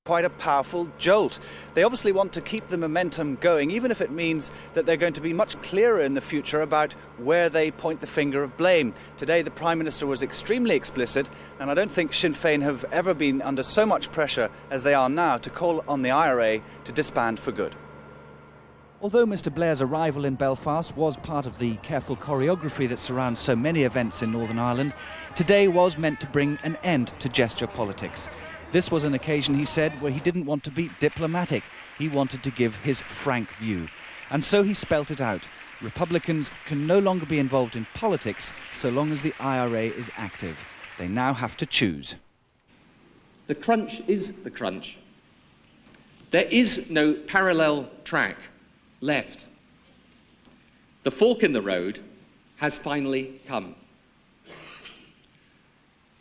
quite a powerful jolt. They obviously want to keep the momentum going, even if it means that they're going to be much clearer in the future about where they point the finger of blame. Today, the Prime Minister was extremely explicit, and I don't think Sinn Féin have ever been under so much pressure as they are now to call on the IRA to disband for good. Although Mr Blair's arrival in Belfast was part of the careful choreography that surrounds so many events in Northern Ireland, today was meant to bring an end to gesture politics. This was an occasion, he said, where he didn't want to be diplomatic. He wanted to give his frank view. And so he spelt it out. Republicans can no longer be involved in politics so long as the IRA is active. They now have to choose. The crunch is the crunch. There is no parallel track left. The fork in the road has finally come.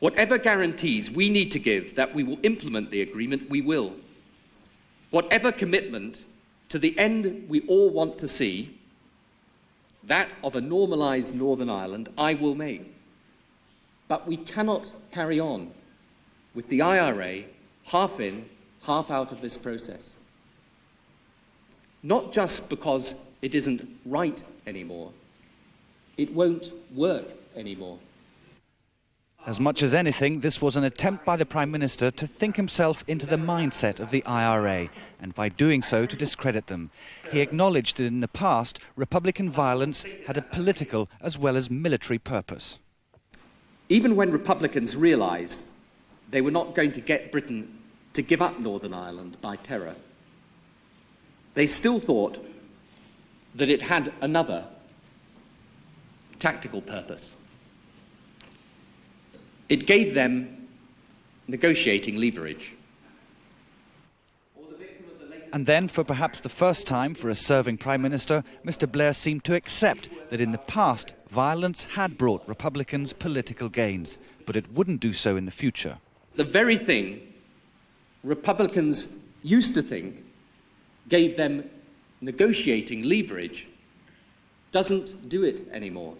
Whatever guarantees we need to give that we will implement the agreement, we will. Whatever commitment to the end we all want to see, that of a normalised Northern Ireland, I will make. But we cannot carry on with the IRA half in, half out of this process. Not just because it isn't right anymore. It won't work anymore. As much as anything, this was an attempt by the Prime Minister to think himself into the mindset of the IRA, and by doing so to discredit them. He acknowledged that in the past, Republican violence had a political as well as military purpose. Even when Republicans realised they were not going to get Britain to give up Northern Ireland by terror, they still thought that it had another tactical purpose. It gave them negotiating leverage. And then, for perhaps the first time for a serving Prime Minister, Mr Blair seemed to accept that in the past, violence had brought Republicans political gains, but it wouldn't do so in the future. The very thing Republicans used to think gave them negotiating leverage doesn't do it anymore.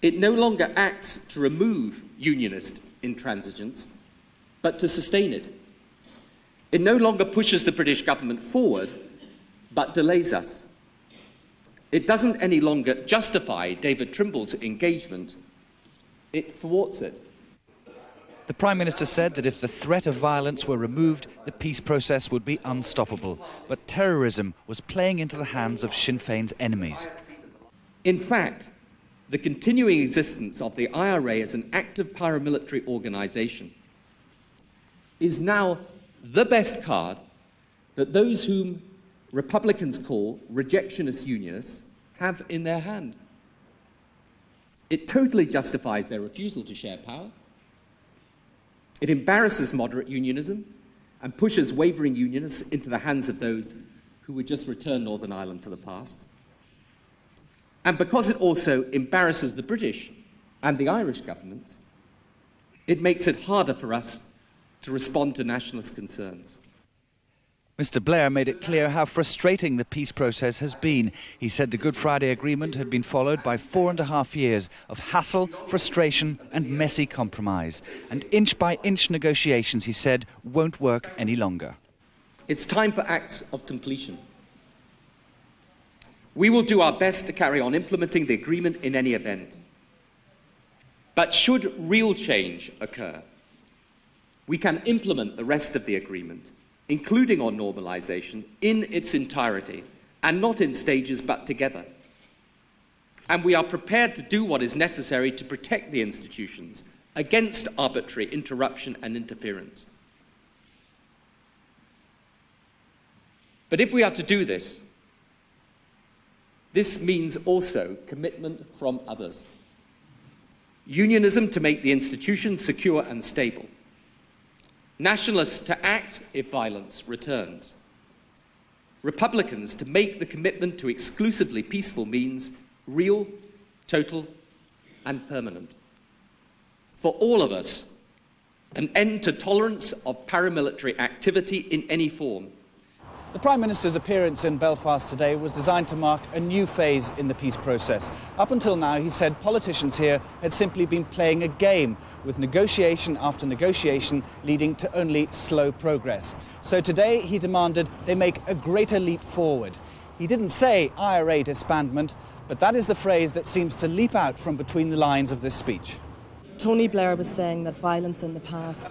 It no longer acts to remove unionist intransigence, but to sustain it. It no longer pushes the British government forward, but delays us. It doesn't any longer justify David Trimble's engagement, it thwarts it. The Prime Minister said that if the threat of violence were removed, the peace process would be unstoppable. But terrorism was playing into the hands of Sinn Féin's enemies. In fact, the continuing existence of the IRA as an active paramilitary organisation is now the best card that those whom Republicans call rejectionist unionists have in their hand. It totally justifies their refusal to share power. It embarrasses moderate unionism and pushes wavering unionists into the hands of those who would just return Northern Ireland to the past. And because it also embarrasses the British and the Irish governments, it makes it harder for us to respond to nationalist concerns. Mr Blair made it clear how frustrating the peace process has been. He said the Good Friday Agreement had been followed by 4.5 years of hassle, frustration and messy compromise. And inch-by-inch negotiations, he said, won't work any longer. It's time for acts of completion. We will do our best to carry on implementing the agreement in any event. But should real change occur, we can implement the rest of the agreement, including on normalisation, in its entirety, and not in stages but together. And we are prepared to do what is necessary to protect the institutions against arbitrary interruption and interference. But if we are to do this, this means also commitment from others. Unionism to make the institutions secure and stable. Nationalists to act if violence returns. Republicans to make the commitment to exclusively peaceful means real, total, and permanent. For all of us, an end to tolerance of paramilitary activity in any form. The Prime Minister's appearance in Belfast today was designed to mark a new phase in the peace process. Up until now, he said politicians here had simply been playing a game, with negotiation after negotiation leading to only slow progress. So today he demanded they make a greater leap forward. He didn't say IRA disbandment, but that is the phrase that seems to leap out from between the lines of this speech. Tony Blair was saying that violence in the past